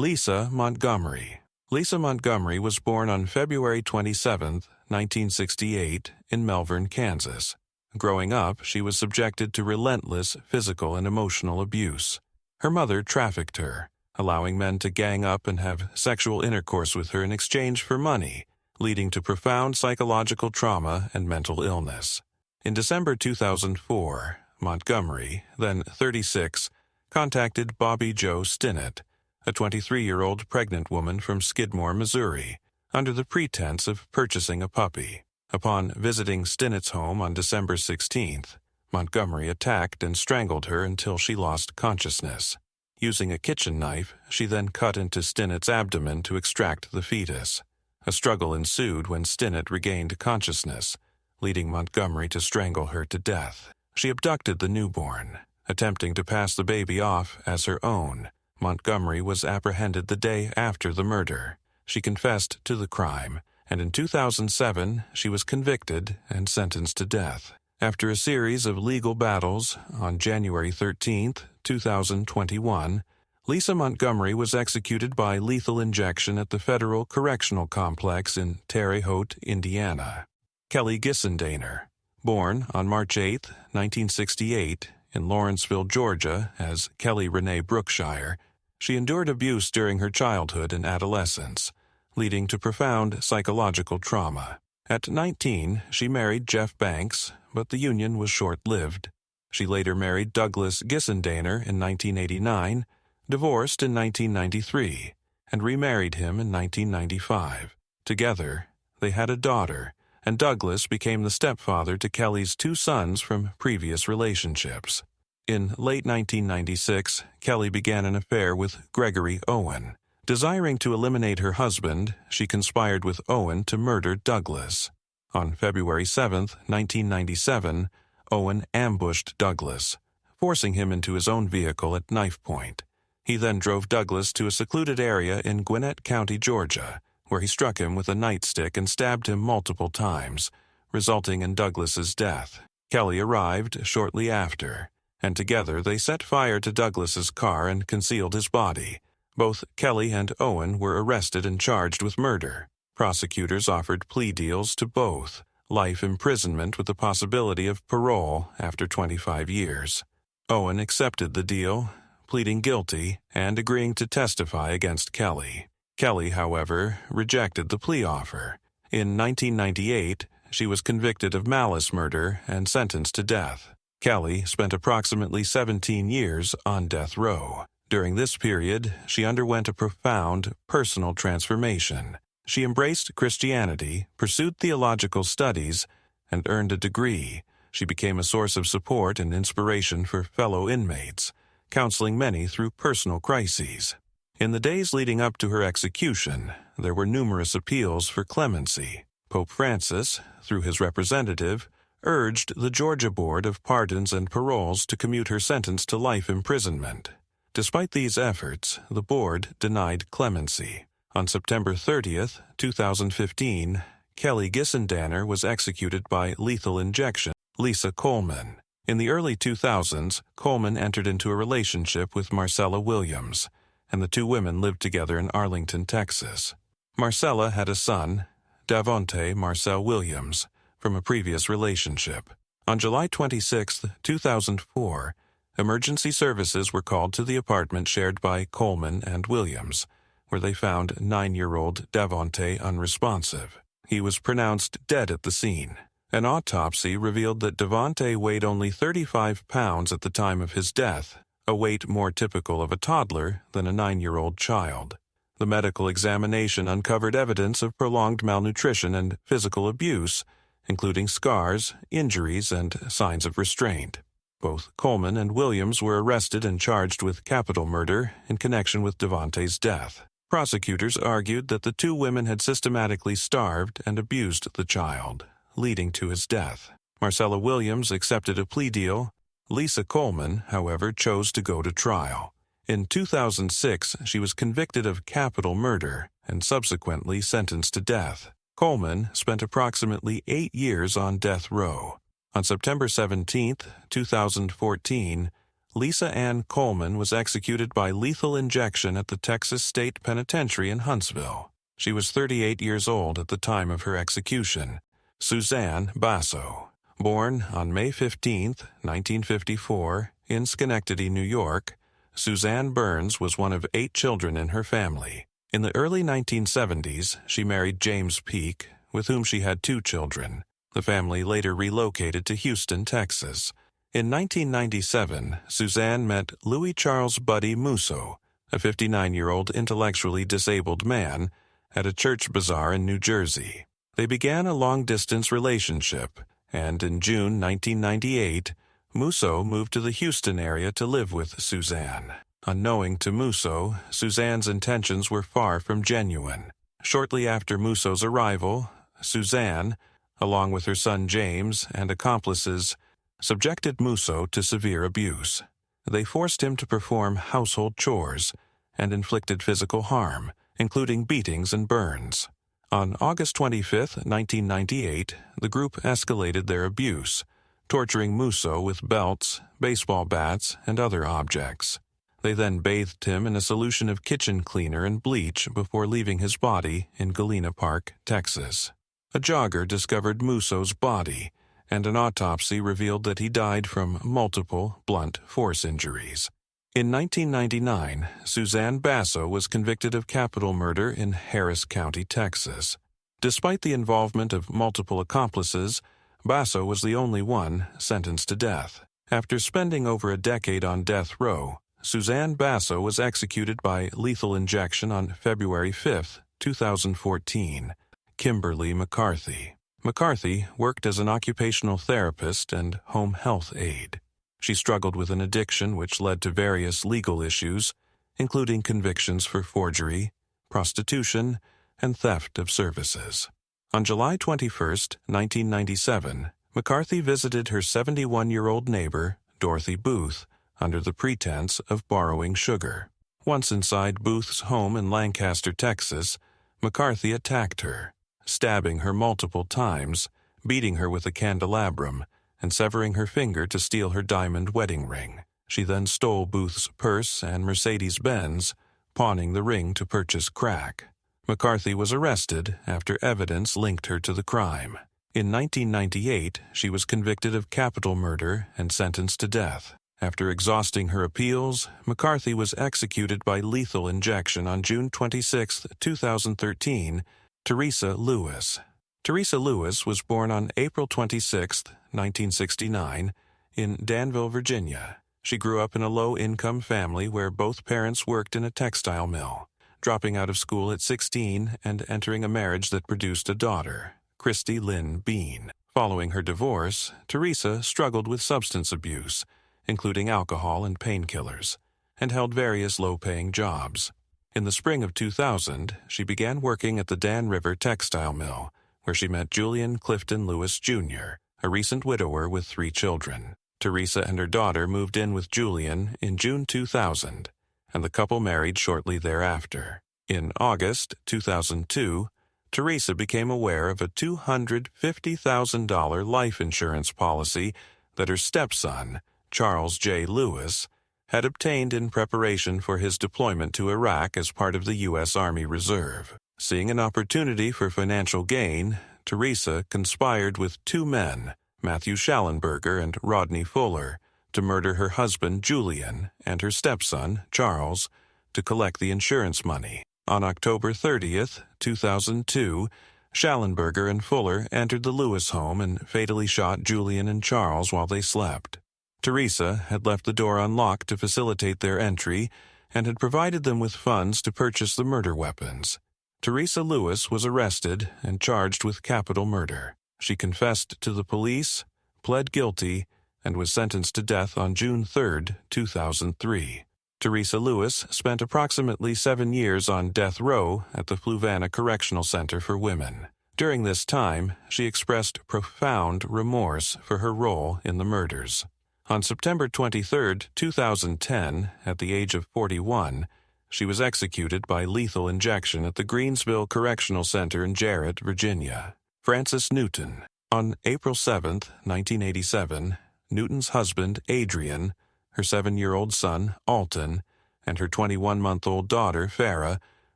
Lisa Montgomery. Lisa Montgomery was born on February 27, 1968, in Melbourne, Kansas. Growing up, she was subjected to relentless physical and emotional abuse. Her mother trafficked her, allowing men to gang up and have sexual intercourse with her in exchange for money, leading to profound psychological trauma and mental illness. In December 2004, Montgomery, then 36, contacted Bobby Jo Stinnett, a 23-year-old pregnant woman from Skidmore, Missouri, under the pretense of purchasing a puppy. Upon visiting Stinnett's home on December 16th, Montgomery attacked and strangled her until she lost consciousness. Using a kitchen knife, she then cut into Stinnett's abdomen to extract the fetus. A struggle ensued when Stinnett regained consciousness, leading Montgomery to strangle her to death. She abducted the newborn. Attempting to pass the baby off as her own, Montgomery was apprehended the day after the murder. She confessed to the crime, and in 2007 she was convicted and sentenced to death. After a series of legal battles, on January 13, 2021, Lisa Montgomery was executed by lethal injection at the Federal Correctional Complex in Terre Haute, Indiana. Kelly Gissendaner, born on March 8, 1968, in Lawrenceville, Georgia, as Kelly Renee Brookshire, she endured abuse during her childhood and adolescence, leading to profound psychological trauma. At 19, she married Jeff Banks, but the union was short-lived. She later married Douglas Gissendaner in 1989, divorced in 1993, and remarried him in 1995. Together, they had a daughter, and Douglas became the stepfather to Kelly's two sons from previous relationships. In late 1996, Kelly began an affair with Gregory Owen. Desiring to eliminate her husband, she conspired with Owen to murder Douglas. On February 7, 1997, Owen ambushed Douglas, forcing him into his own vehicle at knife point. He then drove Douglas to a secluded area in Gwinnett County, Georgia, where he struck him with a nightstick and stabbed him multiple times, resulting in Douglas's death. Kelly arrived shortly after, and together they set fire to Douglas's car and concealed his body. Both Kelly and Owen were arrested and charged with murder. Prosecutors offered plea deals to both, life imprisonment with the possibility of parole after 25 years. Owen accepted the deal, pleading guilty and agreeing to testify against Kelly. Kelly, however, rejected the plea offer. In 1998, she was convicted of malice murder and sentenced to death. Kelly spent approximately 17 years on death row. During this period, she underwent a profound personal transformation. She embraced Christianity, pursued theological studies, and earned a degree. She became a source of support and inspiration for fellow inmates, counseling many through personal crises. In the days leading up to her execution, there were numerous appeals for clemency. Pope Francis, through his representative, urged the Georgia Board of Pardons and Paroles to commute her sentence to life imprisonment. Despite these efforts, the board denied clemency. On September 30, 2015, Kelly Gissendaner was executed by lethal injection. Lisa Coleman. In the early 2000s, Coleman entered into a relationship with Marcella Williams, and the two women lived together in Arlington, Texas. Marcella had a son, Davonte Marcel Williams, from a previous relationship. On July 26, 2004, emergency services were called to the apartment shared by Coleman and Williams, where they found 9-year-old Davonte unresponsive. He was pronounced dead at the scene. An autopsy revealed that Davonte weighed only 35 pounds at the time of his death, a weight more typical of a toddler than a 9-year-old child. The medical examination uncovered evidence of prolonged malnutrition and physical abuse, including scars, injuries, and signs of restraint. Both Coleman and Williams were arrested and charged with capital murder in connection with Davonte's death. Prosecutors argued that the two women had systematically starved and abused the child, leading to his death. Marcella Williams accepted a plea deal. Lisa Coleman, however, chose to go to trial. In 2006, she was convicted of capital murder and subsequently sentenced to death. Coleman spent approximately 8 years on death row. On September 17, 2014, Lisa Ann Coleman was executed by lethal injection at the Texas State Penitentiary in Huntsville. She was 38 years old at the time of her execution. Suzanne Basso, born on May 15, 1954, in Schenectady, New York, Suzanne Burns was one of 8 children in her family. In the early 1970s, she married James Peake, with whom she had 2 children. The family later relocated to Houston, Texas. In 1997, Suzanne met Louis Charles Buddy Musso, a 59-year-old intellectually disabled man, at a church bazaar in New Jersey. They began a long-distance relationship, and in June 1998, Musso moved to the Houston area to live with Suzanne. Unknowing to Musso, Suzanne's intentions were far from genuine. Shortly after Musso's arrival, Suzanne, along with her son James and accomplices, subjected Musso to severe abuse. They forced him to perform household chores and inflicted physical harm, including beatings and burns. On August 25, 1998, the group escalated their abuse, torturing Musso with belts, baseball bats, and other objects. They then bathed him in a solution of kitchen cleaner and bleach before leaving his body in Galena Park, Texas. A jogger discovered Musso's body, and an autopsy revealed that he died from multiple blunt force injuries. In 1999, Suzanne Basso was convicted of capital murder in Harris County, Texas. Despite the involvement of multiple accomplices, Basso was the only one sentenced to death. After spending over a decade on death row, Suzanne Basso was executed by lethal injection on February 5, 2014. Kimberly McCarthy. McCarthy worked as an occupational therapist and home health aide. She struggled with an addiction which led to various legal issues, including convictions for forgery, prostitution, and theft of services. On July 21, 1997, McCarthy visited her 71-year-old neighbor, Dorothy Booth, under the pretense of borrowing sugar. Once inside Booth's home in Lancaster, Texas, McCarthy attacked her, stabbing her multiple times, beating her with a candelabrum, and severing her finger to steal her diamond wedding ring. She then stole Booth's purse and Mercedes-Benz, pawning the ring to purchase crack. McCarthy was arrested after evidence linked her to the crime. In 1998, she was convicted of capital murder and sentenced to death. After exhausting her appeals, McCarthy was executed by lethal injection on June 26, 2013. Teresa Lewis. Teresa Lewis was born on April 26, 1969, in Danville, Virginia. She grew up in a low-income family where both parents worked in a textile mill, dropping out of school at 16 and entering a marriage that produced a daughter, Christy Lynn Bean. Following her divorce, Teresa struggled with substance abuse, including alcohol and painkillers, and held various low-paying jobs. In the spring of 2000, she began working at the Dan River Textile Mill, where she met Julian Clifton Lewis, Jr., a recent widower with 3 children. Teresa and her daughter moved in with Julian in June 2000, and the couple married shortly thereafter. In August 2002, Teresa became aware of a $250,000 life insurance policy that her stepson, Charles J. Lewis, had obtained in preparation for his deployment to Iraq as part of the U.S. Army Reserve. Seeing an opportunity for financial gain, Teresa conspired with 2 men, Matthew Schallenberger and Rodney Fuller, to murder her husband Julian and her stepson, Charles, to collect the insurance money. On October 30, 2002, Schallenberger and Fuller entered the Lewis home and fatally shot Julian and Charles while they slept. Teresa had left the door unlocked to facilitate their entry and had provided them with funds to purchase the murder weapons. Teresa Lewis was arrested and charged with capital murder. She confessed to the police, pled guilty, and was sentenced to death on June 3, 2003. Teresa Lewis spent approximately 7 years on death row at the Fluvanna Correctional Center for Women. During this time, she expressed profound remorse for her role in the murders. On September 23, 2010, at the age of 41, she was executed by lethal injection at the Greensville Correctional Center in Jarrett, Virginia. Francis Newton. On April 7, 1987, Newton's husband, Adrian, her 7-year-old son, Alton, and her 21-month-old daughter, Farah,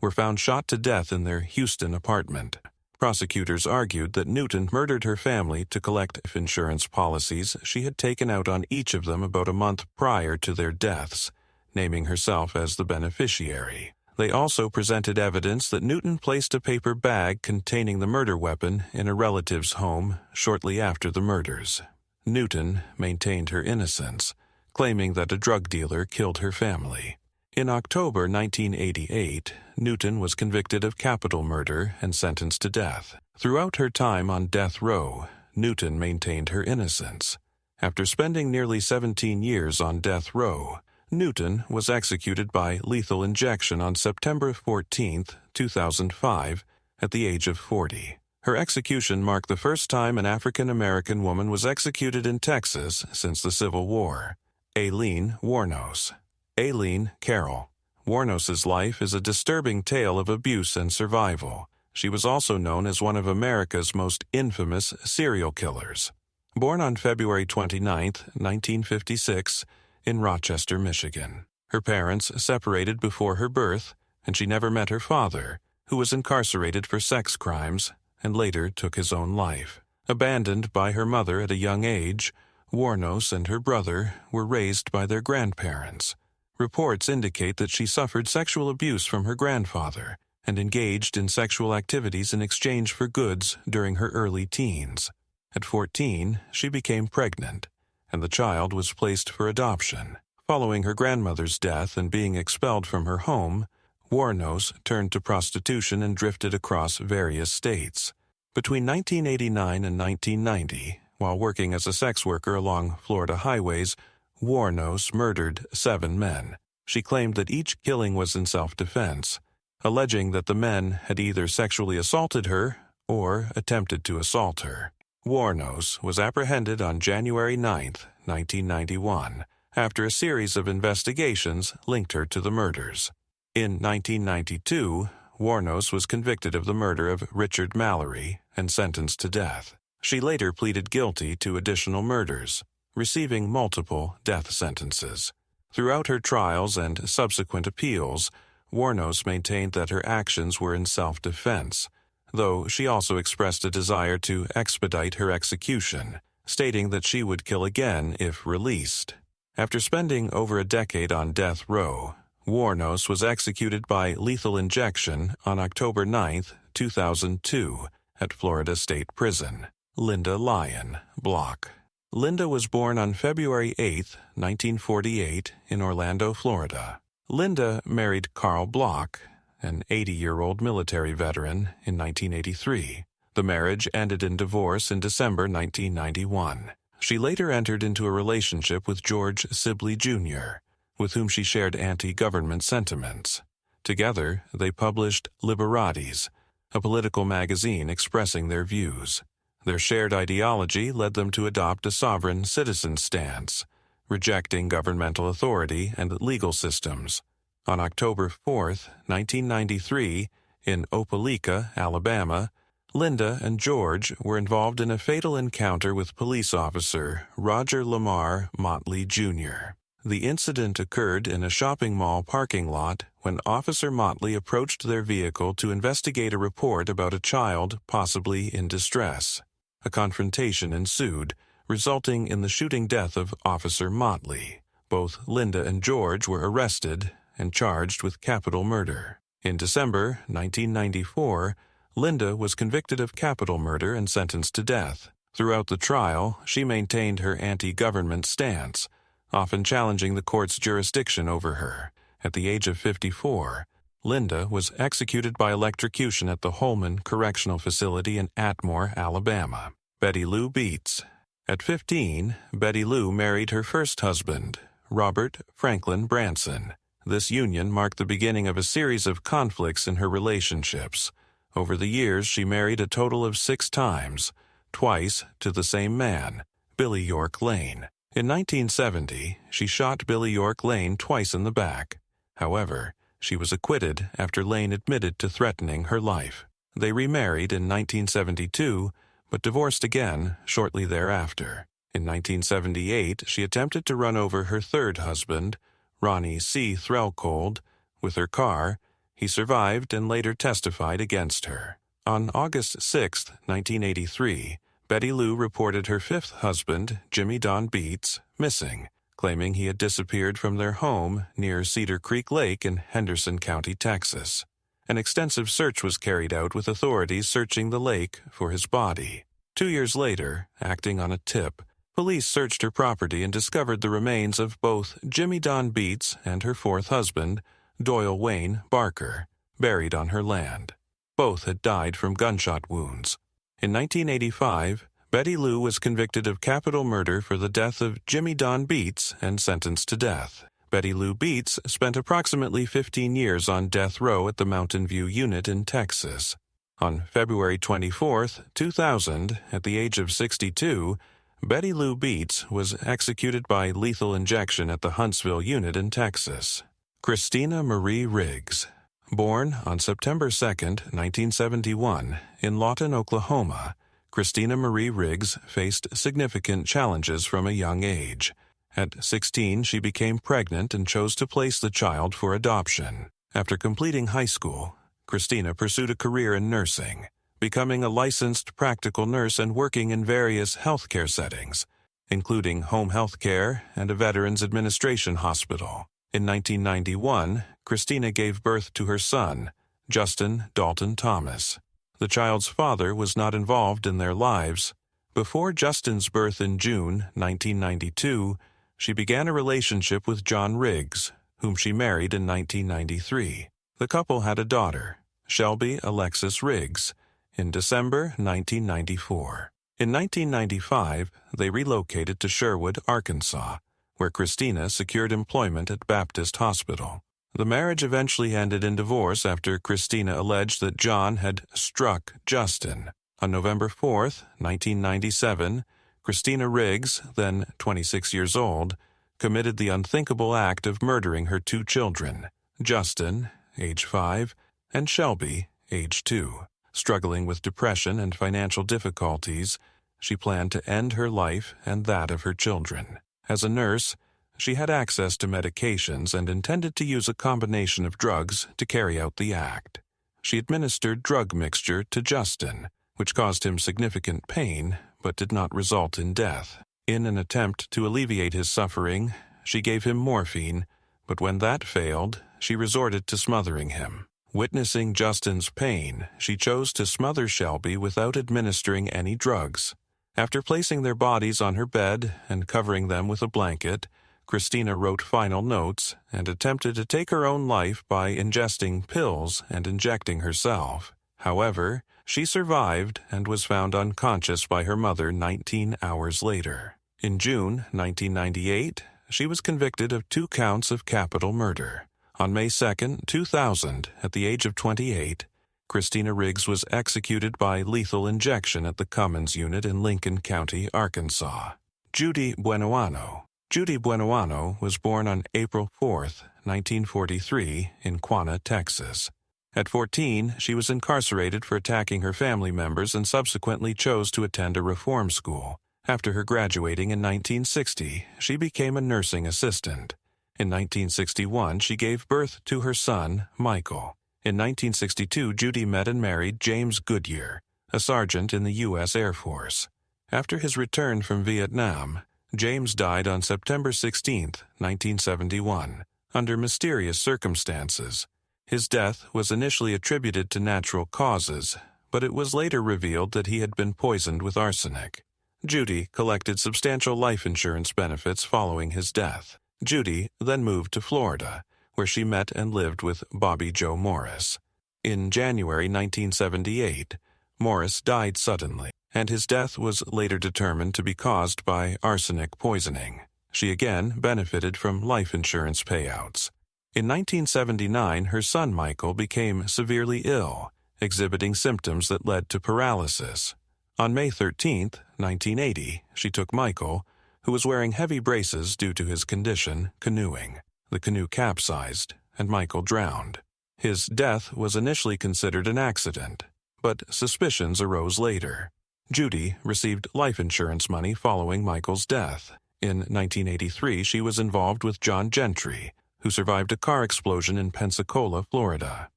were found shot to death in their Houston apartment. Prosecutors argued that Newton murdered her family to collect life insurance policies she had taken out on each of them about a month prior to their deaths, naming herself as the beneficiary. They also presented evidence that Newton placed a paper bag containing the murder weapon in a relative's home shortly after the murders. Newton maintained her innocence, claiming that a drug dealer killed her family. In October 1988, Newton was convicted of capital murder and sentenced to death. Throughout her time on death row, Newton maintained her innocence. After spending nearly 17 years on death row, Newton was executed by lethal injection on September 14, 2005, at the age of 40. Her execution marked the first time an African-American woman was executed in Texas since the Civil War. AILEEN WUORNOS. AILEEN Carroll. Wuornos's life is a disturbing tale of abuse and survival. She was also known as one of America's most infamous serial killers. Born on February 29, 1956, in Rochester, Michigan. Her parents separated before her birth, and she never met her father, who was incarcerated for sex crimes and later took his own life. Abandoned by her mother at a young age, Wuornos and her brother were raised by their grandparents. Reports indicate that she suffered sexual abuse from her grandfather and engaged in sexual activities in exchange for goods during her early teens. At 14, she became pregnant, and the child was placed for adoption. Following her grandmother's death and being expelled from her home, Wuornos turned to prostitution and drifted across various states. Between 1989 and 1990, while working as a sex worker along Florida highways, Wuornos murdered 7 men. She claimed that each killing was in self-defense, alleging that the men had either sexually assaulted her or attempted to assault her. Wuornos was apprehended on January 9, 1991, after a series of investigations linked her to the murders. In 1992, Wuornos was convicted of the murder of Richard Mallory and sentenced to death. She later pleaded guilty to additional murders, receiving multiple death sentences. Throughout her trials and subsequent appeals, Wuornos maintained that her actions were in self-defense, though she also expressed a desire to expedite her execution, stating that she would kill again if released. After spending over a decade on death row, Wuornos was executed by lethal injection on October 9, 2002, at Florida State Prison. LYNDA LYON, Block. LYNDA was born on February 8, 1948, in Orlando, Florida. LYNDA married Carl Block, an 80-year-old military veteran, in 1983. The marriage ended in divorce in December 1991. She later entered into a relationship with George Sibley, Jr., with whom she shared anti-government sentiments. Together, they published Liberatis, a political magazine expressing their views. Their shared ideology led them to adopt a sovereign citizen stance, rejecting governmental authority and legal systems. On October 4, 1993, in Opelika, Alabama, LYNDA and George were involved in a fatal encounter with police officer Roger Lamar Motley, Jr. The incident occurred in a shopping mall parking lot when Officer Motley approached their vehicle to investigate a report about a child possibly in distress. A confrontation ensued, resulting in the shooting death of Officer Motley. Both LYNDA and George were arrested and charged with capital murder. In December 1994, LYNDA was convicted of capital murder and sentenced to death. Throughout the trial, she maintained her anti-government stance, often challenging the court's jurisdiction over her. At the age of 54, LYNDA was executed by electrocution at the Holman Correctional Facility in Atmore, Alabama. Betty Lou Beets. At 15, Betty Lou married her first husband, Robert Franklin Branson. This union marked the beginning of a series of conflicts in her relationships. Over the years, she married a total of 6 times, twice to the same man, Billy York Lane. In 1970, she shot Billy York Lane twice in the back. However, she was acquitted after Lane admitted to threatening her life. They remarried in 1972, but divorced again shortly thereafter. In 1978, she attempted to run over her third husband, Ronnie C. Threlcold, with her car. He survived and later testified against her. On August 6, 1983, Betty Lou reported her fifth husband, Jimmy Don Beats, missing, claiming he had disappeared from their home near Cedar Creek Lake in Henderson County, Texas. An extensive search was carried out with authorities searching the lake for his body. 2 years later, acting on a tip, police searched her property and discovered the remains of both Jimmy Don Beats and her fourth husband, Doyle Wayne Barker, buried on her land. Both had died from gunshot wounds. In 1985, Betty Lou was convicted of capital murder for the death of Jimmy Don Beats and sentenced to death. Betty Lou Beats spent approximately 15 years on death row at the Mountain View unit in Texas. On February 24, 2000, at the age of 62, Betty Lou Beats was executed by lethal injection at the Huntsville unit in Texas. Christina Marie Riggs. Born on September 2, 1971, in Lawton, Oklahoma, Christina Marie Riggs faced significant challenges from a young age. At 16, she became pregnant and chose to place the child for adoption. After completing high school, Christina pursued a career in nursing, becoming a licensed practical nurse and working in various healthcare settings, including home health care and a Veterans Administration hospital. In 1991, Christina gave birth to her son, Justin Dalton Thomas. The child's father was not involved in their lives. Before Justin's birth in June 1992, she began a relationship with John Riggs, whom she married in 1993. The couple had a daughter, Shelby Alexis Riggs, in December 1994. In 1995, they relocated to Sherwood, Arkansas, where Christina secured employment at Baptist Hospital. The marriage eventually ended in divorce after Christina alleged that John had struck Justin. On November 4, 1997, Christina Riggs, then 26 years old, committed the unthinkable act of murdering her two children, Justin, age 5, and Shelby, age 2. Struggling with depression and financial difficulties, she planned to end her life and that of her children. As a nurse, she had access to medications and intended to use a combination of drugs to carry out the act. She administered drug mixture to Justin, which caused him significant pain but did not result in death. In an attempt to alleviate his suffering, she gave him morphine, but when that failed, she resorted to smothering him. Witnessing Justin's pain, she chose to smother Shelby without administering any drugs. After placing their bodies on her bed and covering them with a blanket, Christina wrote final notes and attempted to take her own life by ingesting pills and injecting herself. However, she survived and was found unconscious by her mother 19 hours later. In June 1998, she was convicted of 2 counts of capital murder. On May 2, 2000, at the age of 28, Christina Riggs was executed by lethal injection at the Cummins unit in Lincoln County, Arkansas. Judy Buenoano. Judy Buenoano was born on April 4, 1943, in Quanah, Texas. At 14, she was incarcerated for attacking her family members and subsequently chose to attend a reform school. After her graduating in 1960, she became a nursing assistant. In 1961, she gave birth to her son, Michael. In 1962, Judy met and married James Goodyear, a sergeant in the U.S. Air Force. After his return from Vietnam, James died on September 16, 1971, under mysterious circumstances. His death was initially attributed to natural causes, but it was later revealed that he had been poisoned with arsenic. Judy collected substantial life insurance benefits following his death. Judy then moved to Florida, where she met and lived with Bobby Joe Morris. In January 1978, Morris died suddenly, and his death was later determined to be caused by arsenic poisoning. She again benefited from life insurance payouts. In 1979, her son Michael became severely ill, exhibiting symptoms that led to paralysis. On May 13, 1980, she took Michael, who was wearing heavy braces due to his condition, canoeing. The canoe capsized, and Michael drowned. His death was initially considered an accident, but suspicions arose later. Judy received life insurance money following Michael's death. In 1983, she was involved with John Gentry, who survived a car explosion in Pensacola, Florida.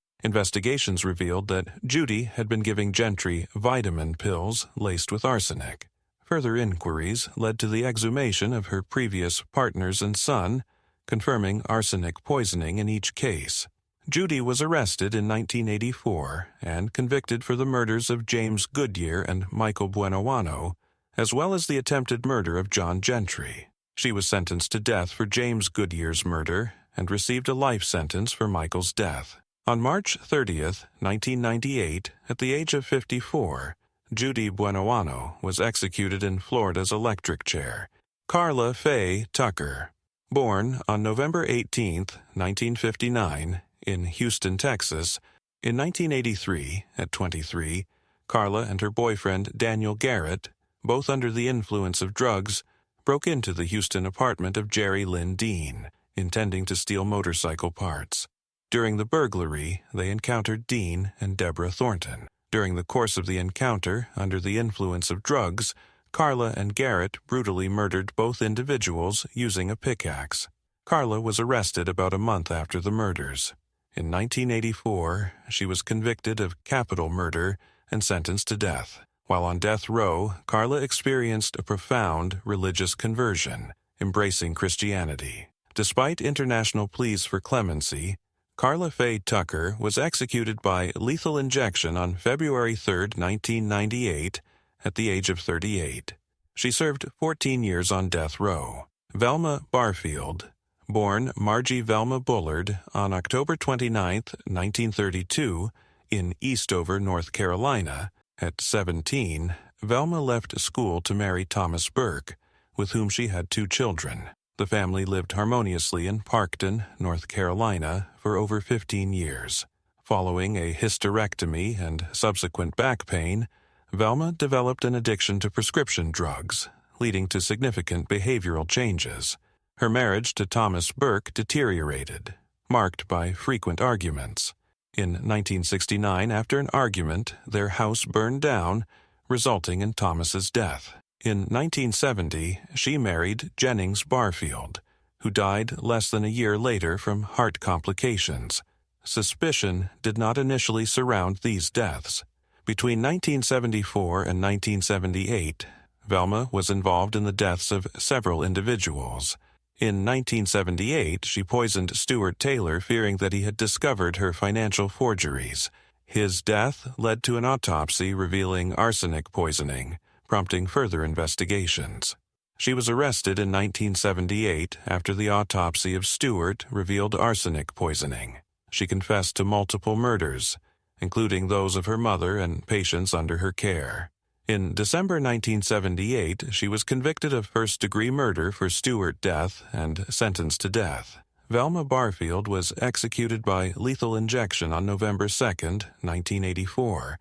Investigations revealed that Judy had been giving Gentry vitamin pills laced with arsenic. Further inquiries led to the exhumation of her previous partners and son, confirming arsenic poisoning in each case. Judy was arrested in 1984 and convicted for the murders of James Goodyear and Michael BUENOANO, as well as the attempted murder of John Gentry. She was sentenced to death for James Goodyear's murder and received a life sentence for Michael's death. On March 30, 1998, at the age of 54, Judy BUENOANO was executed in Florida's electric chair. KARLA FAYE Tucker, born on November 18, 1959, in Houston, Texas. In 1983, at 23, KARLA and her boyfriend Daniel Garrett, both under the influence of drugs, broke into the Houston apartment of Jerry Lynn Dean, intending to steal motorcycle parts. During the burglary, they encountered Dean and Deborah Thornton. During the course of the encounter, under the influence of drugs, KARLA and Garrett brutally murdered both individuals using a pickaxe. KARLA was arrested about a month after the murders. In 1984, she was convicted of capital murder and sentenced to death. While on death row, KARLA experienced a profound religious conversion, embracing Christianity. Despite international pleas for clemency, KARLA FAYE Tucker was executed by lethal injection on February 3, 1998, at the age of 38. She served 14 years on death row. VELMA BARFIELD, born Margie Velma Bullard on October 29, 1932, in Eastover, North Carolina. At 17, Velma left school to marry Thomas Burke, with whom she had 2 children. The family lived harmoniously in Parkton, North Carolina, for over 15 years. Following a hysterectomy and subsequent back pain, Velma developed an addiction to prescription drugs, leading to significant behavioral changes. Her marriage to Thomas Burke deteriorated, marked by frequent arguments. In 1969, after an argument, their house burned down, resulting in Thomas's death. In 1970, she married Jennings Barfield, who died less than a year later from heart complications. Suspicion did not initially surround these deaths. Between 1974 and 1978, Velma was involved in the deaths of several individuals. In 1978, she poisoned Stuart Taylor, fearing that he had discovered her financial forgeries. His death led to an autopsy revealing arsenic poisoning, prompting further investigations. She was arrested in 1978 after the autopsy of Stuart revealed arsenic poisoning. She confessed to multiple murders, including those of her mother and patients under her care. In December 1978, she was convicted of first-degree murder for Stuart death and sentenced to death. Velma Barfield was executed by lethal injection on November 2, 1984.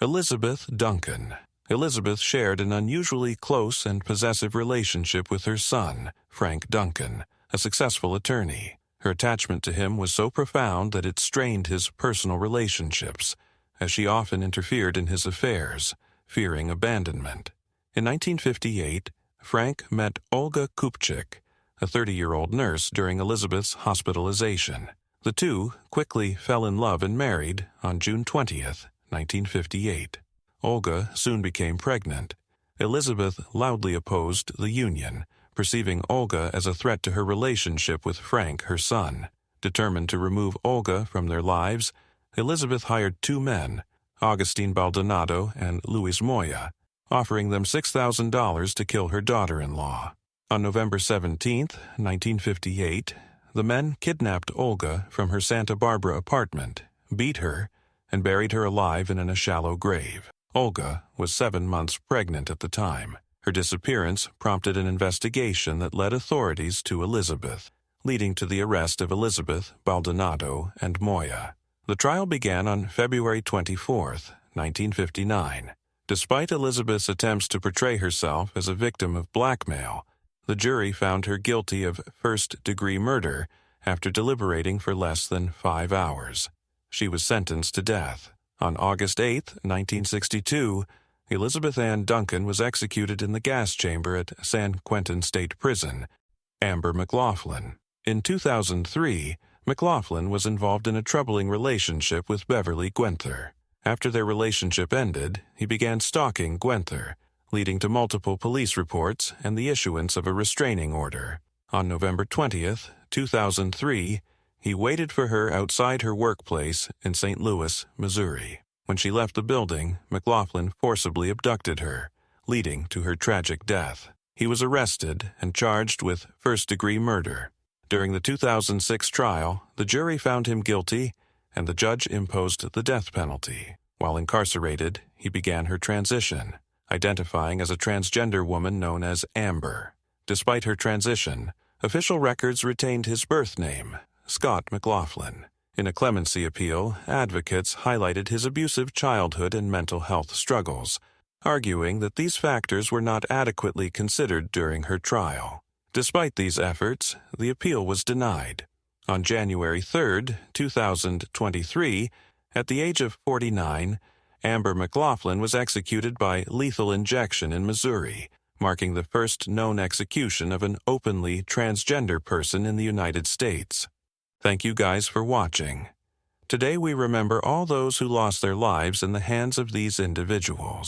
Elizabeth Duncan. Elizabeth shared an unusually close and possessive relationship with her son, Frank Duncan, a successful attorney. Her attachment to him was so profound that it strained his personal relationships, as she often interfered in his affairs, fearing abandonment. In 1958, Frank met Olga Kupchik, a 30-year-old nurse, during Elizabeth's hospitalization. The two quickly fell in love and married on June 20, 1958. Olga soon became pregnant. Elizabeth loudly opposed the union, perceiving Olga as a threat to her relationship with Frank, her son. Determined to remove Olga from their lives, Elizabeth hired 2 men, Augustine Baldonado and Luis Moya, offering them $6,000 to kill her daughter-in-law. On November 17, 1958, the men kidnapped Olga from her Santa Barbara apartment, beat her, and buried her alive in a shallow grave. Olga was 7 months pregnant at the time. Her disappearance prompted an investigation that led authorities to Elizabeth, leading to the arrest of Elizabeth, Baldonado, and Moya. The trial began on February 24, 1959. Despite Elizabeth's attempts to portray herself as a victim of blackmail, the jury found her guilty of first-degree murder after deliberating for less than 5 hours. She was sentenced to death. On August 8, 1962, Elizabeth Ann Duncan was executed in the gas chamber at San Quentin State Prison. Amber McLaughlin. In 2003, McLaughlin was involved in a troubling relationship with Beverly Gwenther. After their relationship ended, he began stalking Gwenther, leading to multiple police reports and the issuance of a restraining order. On November 20th, 2003, he waited for her outside her workplace in St. Louis, Missouri. When she left the building, McLaughlin forcibly abducted her, leading to her tragic death. He was arrested and charged with first-degree murder. During the 2006 trial, the jury found him guilty, and the judge imposed the death penalty. While incarcerated, he began her transition, identifying as a transgender woman known as Amber. Despite her transition, official records retained his birth name, Scott McLaughlin. In a clemency appeal, advocates highlighted his abusive childhood and mental health struggles, arguing that these factors were not adequately considered during her trial. Despite these efforts, the appeal was denied. On January 3, 2023, at the age of 49, Amber McLaughlin was executed by lethal injection in Missouri, marking the first known execution of an openly transgender person in the United States. Thank you guys for watching. Today we remember all those who lost their lives in the hands of these individuals.